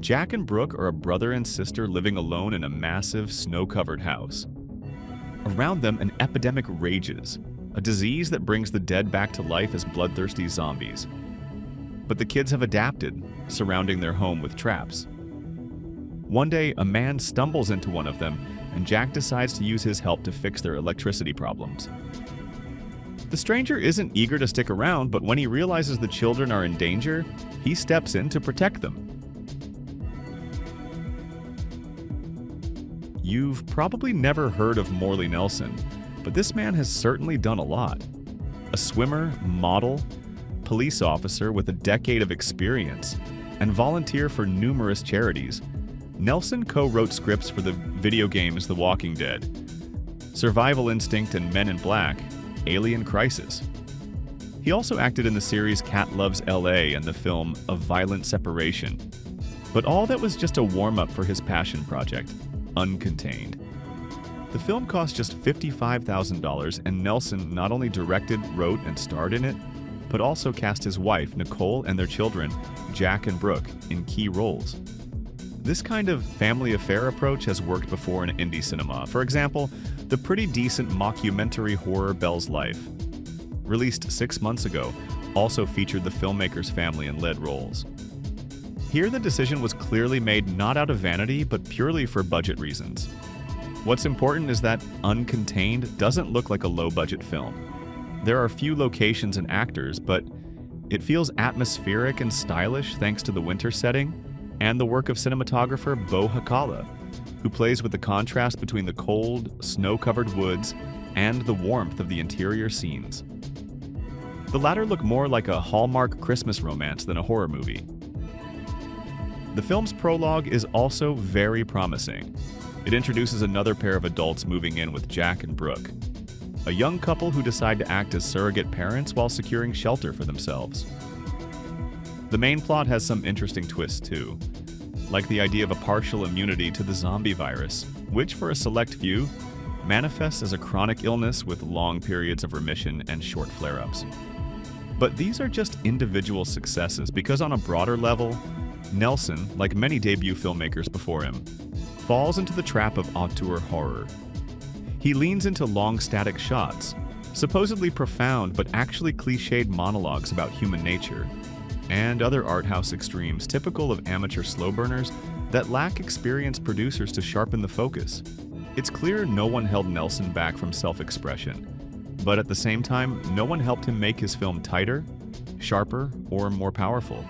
Jack and Brooke are a brother and sister living alone in a massive, snow-covered house. Around them, an epidemic rages, a disease that brings the dead back to life as bloodthirsty zombies. But the kids have adapted, surrounding their home with traps. One day, a man stumbles into one of them, and Jack decides to use his help to fix their electricity problems. The stranger isn't eager to stick around, but when he realizes the children are in danger, he steps in to protect them. You've probably never heard of Morley Nelson, but this man has certainly done a lot. A swimmer, model, police officer with a decade of experience, and volunteer for numerous charities, Nelson co-wrote scripts for the video games The Walking Dead, Survival Instinct and Men in Black, Alien Crisis. He also acted in the series Cat Loves L.A. and the film A Violent Separation. But all that was just a warm-up for his passion project, Uncontained. The film cost just $55,000, and Nelson not only directed, wrote, and starred in it, but also cast his wife, Nicole, and their children, Jack and Brooke, in key roles. This kind of family affair approach has worked before in indie cinema. For example, the pretty decent mockumentary horror Belle's Life, released 6 months ago, also featured the filmmaker's family in lead roles. Here, the decision was clearly made not out of vanity, but purely for budget reasons. What's important is that Uncontained doesn't look like a low-budget film. There are few locations and actors, but it feels atmospheric and stylish thanks to the winter setting and the work of cinematographer Bo Hakala, who plays with the contrast between the cold, snow-covered woods and the warmth of the interior scenes. The latter look more like a Hallmark Christmas romance than a horror movie. The film's prologue is also very promising. It introduces another pair of adults moving in with Jack and Brooke, a young couple who decide to act as surrogate parents while securing shelter for themselves. The main plot has some interesting twists too, like the idea of a partial immunity to the zombie virus, which for a select few, manifests as a chronic illness with long periods of remission and short flare-ups. But these are just individual successes because on a broader level, Nelson, like many debut filmmakers before him, falls into the trap of auteur horror. He leans into long static shots, supposedly profound but actually cliched monologues about human nature, and other art house extremes typical of amateur slow burners that lack experienced producers to sharpen the focus. It's clear no one held Nelson back from self-expression, but at the same time, no one helped him make his film tighter, sharper, or more powerful.